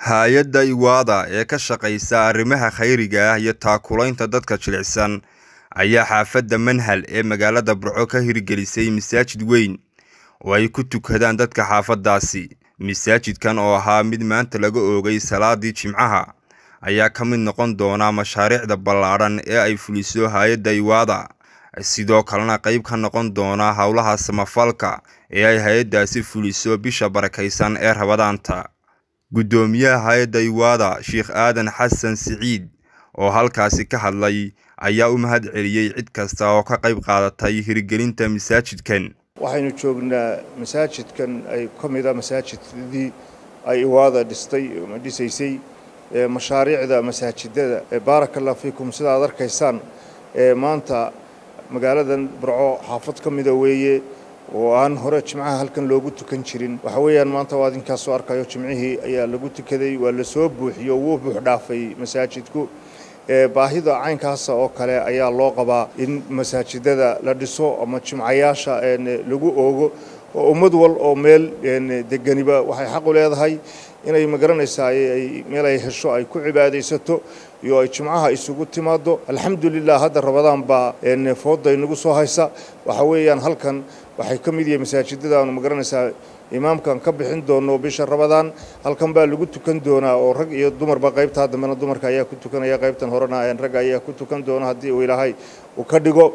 Hay'adda Iwaada ee ka shaqeysa arrimaha khayriga ah iyo taakulaynta dadka jilicsan ayaa xaafadda Manhal ee magaalada Burco ka hirgelisay masaajid weyn oo ay ku tukadaan dadka xaafaddaasi. Masaajidkan oo ahaa mid maanta laga oogay salaadii Jimcaha ayaa ka mid noqon doona mashaariicda ballaaran ee ay fuliso hay'adda Iwaada, sidoo kalena qayb ka noqon doona hawlaha samafalka ee ay hay'addaasi fuliso bisha barakeysan ee Rabadaanta. Gudoomiyaha hay'adda Iwaada Sheikh Aadan Xasan Siciid oo halkaasi ka hadlay ayaa u mahad celiyay cid kasta oo ka qayb qaadatay hirgelinta masaajidkan. waxaynu joognaa masaajidkan ay kamida masaajidadii ay Iwaada dhisaysay mashaariicda masaajidada barakallahu fiikum sida aad arkaysaan maanta magaaladan Burco xaafad kamida weeye oo aan hore Jimcaha halkan loogu tukan jirin. waxa weeyaan maanta waa idinka soo arkayo Jimcihii ayaa lagu tukaday, waa la soo buuxiyo wuu buux dhaafay masaajidku. baahida caynkaas oo kale ayaa loo qabaa in masaajidada la dhiso ama jimcayaasha lagu oogo oo ummad wal oo meel deganiba waxay xaq u leedahay inay magaranaysaa ay meel ay hesho ay ku cibaadeysato iyo ay Jimcaha isugu timaado. alxamdulillah hadda Rabadaan baa fooday nagu soo haysa. waxa weeyaan halkan waxay ka mid yihiin masaajidada aan magaranaysaa imaamkan ka bixin doono bisha Rabadaan. halkan baa lagu tukan doonaa oo rag iyo dumarba qaybta damana dumarka ayaa ku tukanaya, qaybtan horena rag ayaa ku tukan doona haddii uu Ilaahay u ka dhigo.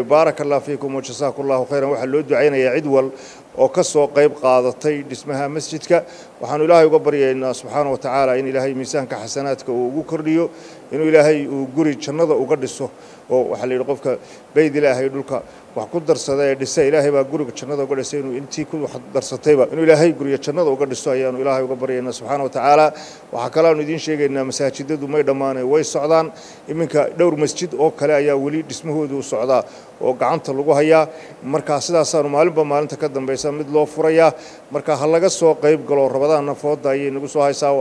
barakallahu fiikum wa jazaakallahu khayran. waxa loo duceynayaa cid wal oo ka soo qayb qaadatay dhismaha masjidka. waxaan Ilaahay uga baryaynaa subxaanahu wa ta'ala in Ilaahay miisaanka xasanaadka uu ugu kordhiyo, inuu Ilaahay uu guri jannada uga dhiso. oo waxa la yiraahdo qofka bayd Ilaahay dhulka wax ku darsada ee dhisa Ilaahay baa guriga jannada uga dhisay, inuu intii ku wax darsatayba inuu Ilaahay guriga jannada uga dhiso ayaanu Ilaahay uga baryaynaa subxaanahu wa ta'ala. waxa kale aan idin sheegaynaa masaajidadu may dhamaanay way socdaan. iminka dhowr masjid oo kale ayaa wali dhismahoodu u socdaa oo gacanta lagu hayaa. marka sidaas aanu maalinta ka dambaysa mid loo furayaa. marka hal laga soo qayb galo Rabadaan fooda ay nagu soo haysaa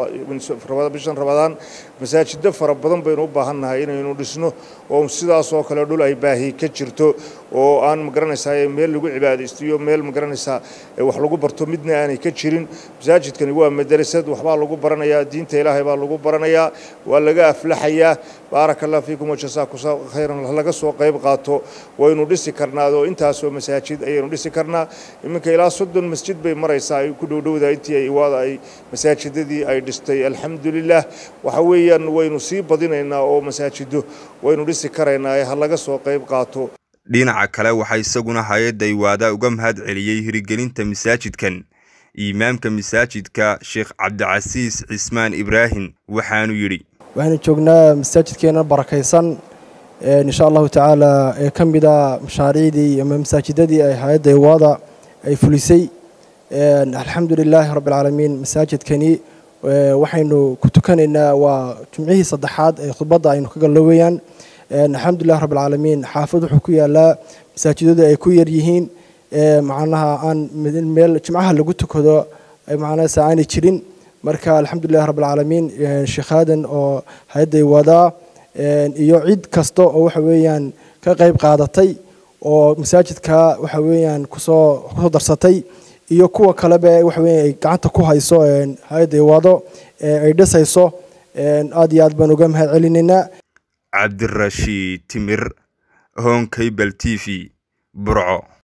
bishan Rabadaan. masaajidda fara badan baynu u baahanahay inaynu dhisno oo sidaas oo kale dhul ay baahi ka jirto oo aan magaranaysaa meel lagu cibaadeysto meel magaranaysaa wax lagu barto midna aanay ka jirin. masaajidkani waa madrasad, waxba lagu baranayaa diinta Ilaahay baa lagu baranayaa, waa laga aflaxayaa. barakallahu fiikum wa jazaakallahu khayran. laga soo qayb qaato waynu dhisi karnaa oo intaas oo masaajid ayaynu dhisi karnaa. iminka ilaa 30 masjid bay maraysaa ay ku dhowdhowdaa intii ay Iwaada ay masaajidadii ay dhistay. alxamdulillah waxa weeyaan waynu sii badinaynaa oo masaajido waynu dhisi karaynaa laga soo qayb qaato. dhinaca kale waxa isaguna hay'adda Iwaada uga mahad celiyay hirgelinta masaajidkan imaamka masaajidka Sheikh Cabdicasiis Cismaan Ibraahim. waxaanu yiri waxaan joognaa masaajidkeena barakeysan insha Allah ta'ala kamida mashaariicdii ama masaajidadii ay hay'adda Iwaada ay fulisay. alxamdulillah rabbil alamin. masaajidkani waxaynu ku tukanaynaa waa Jimcihii saddexaad ee khudbada aynu ka galowayaan. alxamdulillah rabbil alamin. xaafad wuxuu ku yaalaa masaajidada ay ku yar yihiin macnaha aan meel Jimcaha lagu tukado ay macnaha saani jirin. marka alxamdulillah rabbil alamin Sheikh Aadan oo hay'adda Iwaada iyo cid kasta oo waxa weeyaan ka qayb qaadatay oo masaajidka waxa weeyaan ku soo darsatay iyo kuwa kale waxa weeyaan ay gacanta ku hayso hay'adda Iwaada ay dhisayso. aad iyo aad baan uga mahad celinaynaa. Cabdirashiid Timir, Home Cable TV, Burco.